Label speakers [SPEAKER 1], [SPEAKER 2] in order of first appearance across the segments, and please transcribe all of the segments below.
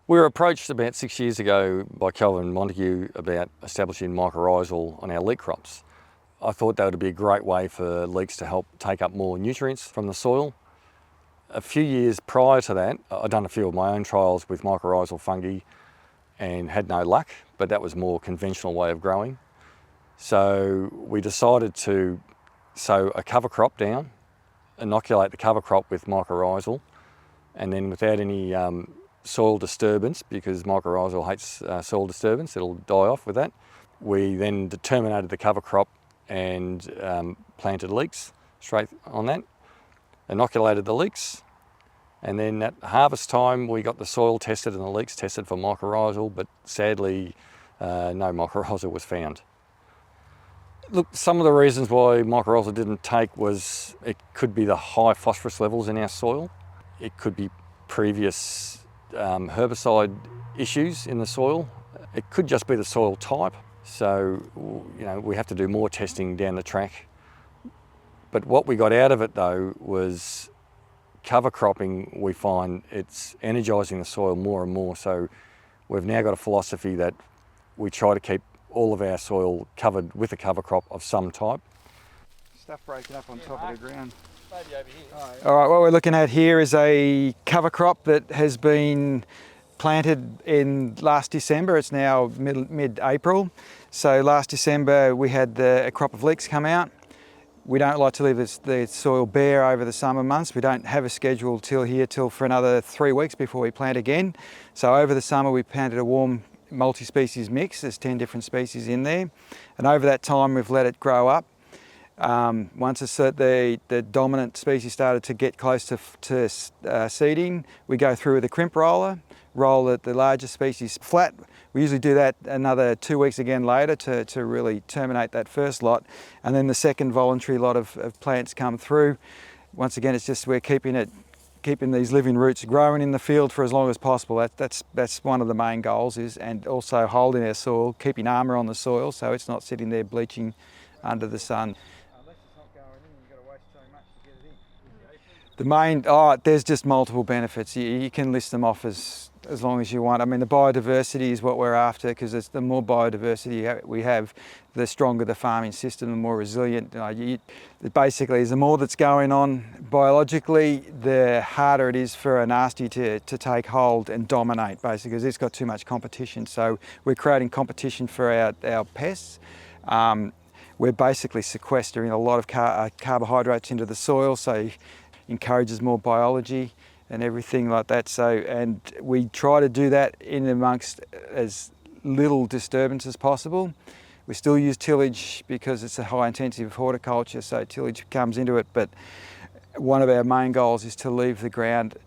[SPEAKER 1] We were approached about 6 years ago by Kelvin Montague about establishing mycorrhizal on our leek crops. I thought that would be a great way for leeks to help take up more nutrients from the soil. A few years prior to that, I'd done a few of my own trials with mycorrhizal fungi and had no luck, but that was a more conventional way of growing. So we decided to sow a cover crop down, inoculate the cover crop with mycorrhizal, and then without any soil disturbance, because mycorrhizal hates soil disturbance, it'll die off with that. We then terminated the cover crop and planted leeks straight on that, inoculated the leeks, and then at harvest time we got the soil tested and the leeks tested for mycorrhizal, but sadly no mycorrhizal was found. Look, some of the reasons why mycorrhizal didn't take was it could be the high phosphorus levels in our soil, it could be previous herbicide issues in the soil. It could just be the soil type. So, we have to do more testing down the track. But what we got out of it though was cover cropping. We find it's energising the soil more and more. So we've now got a philosophy that we try to keep all of our soil covered with a cover crop of some type.
[SPEAKER 2] Stuff breaking up on top of the ground.
[SPEAKER 1] Maybe over here.
[SPEAKER 2] All right, what we're looking at here is a cover crop that has been planted in last December. It's now mid-April. So last December we had a crop of leeks come out. We don't like to leave the soil bare over the summer months. We don't have a schedule till for another 3 weeks before we plant again. So over the summer we planted a warm multi-species mix. There's 10 different species in there. And over that time we've let it grow up. Once the dominant species started to get close to seeding, we go through with a crimp roller, roll the larger species flat. We usually do that another 2 weeks again later to really terminate that first lot. And then the second voluntary lot of plants come through. Once again, it's just we're keeping these living roots growing in the field for as long as possible. That's one of the main goals, and also holding our soil, keeping armour on the soil so it's not sitting there bleaching under the sun. There's just multiple benefits. You can list them off as long as you want. I mean, the biodiversity is what we're after, because the more biodiversity we have, the stronger the farming system, the more resilient. Basically, the more that's going on biologically, the harder it is for a nasty to take hold and dominate, basically, because it's got too much competition. So we're creating competition for our pests. We're basically sequestering a lot of carbohydrates into the soil, so encourages more biology and everything like that. And we try to do that in amongst as little disturbance as possible. We still use tillage because it's a high intensive horticulture, so tillage comes into it, but one of our main goals is to leave the ground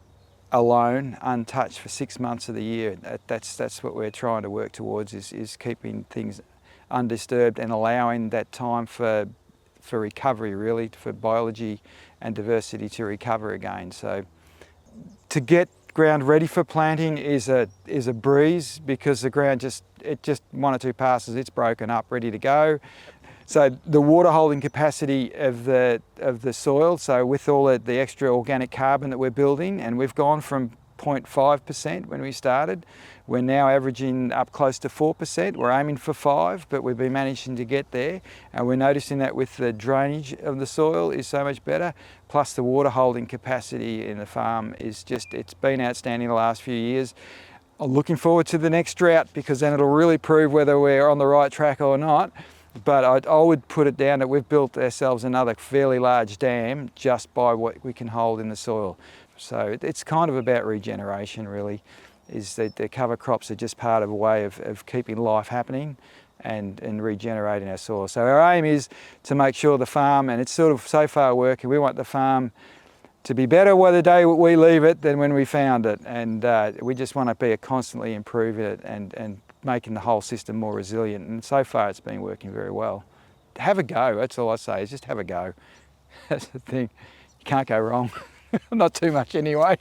[SPEAKER 2] alone, untouched for 6 months of the year. That's what we're trying to work towards, is keeping things undisturbed and allowing that time for recovery, really, for biology and diversity to recover again. So to get ground ready for planting is a breeze, because the ground just 1 or 2 passes, it's broken up, ready to go. So the water holding capacity of the soil, so with all the extra organic carbon that we're building, and we've gone from 0.5% when we started. We're now averaging up close to 4%. We're aiming for 5%, but we've been managing to get there. And we're noticing that with the drainage of the soil is so much better, plus the water holding capacity in the farm it's been outstanding the last few years. I'm looking forward to the next drought, because then it'll really prove whether we're on the right track or not. But I would put it down that we've built ourselves another fairly large dam just by what we can hold in the soil. So it's kind of about regeneration, really, is that the cover crops are just part of a way of keeping life happening and regenerating our soil. So our aim is to make sure the farm, and it's sort of so far working, we want the farm to be better by the day we leave it than when we found it. And we just want to be constantly improving it and making the whole system more resilient. And so far it's been working very well. Have a go, that's all I say, is just have a go. That's the thing, you can't go wrong. Not too much anyway.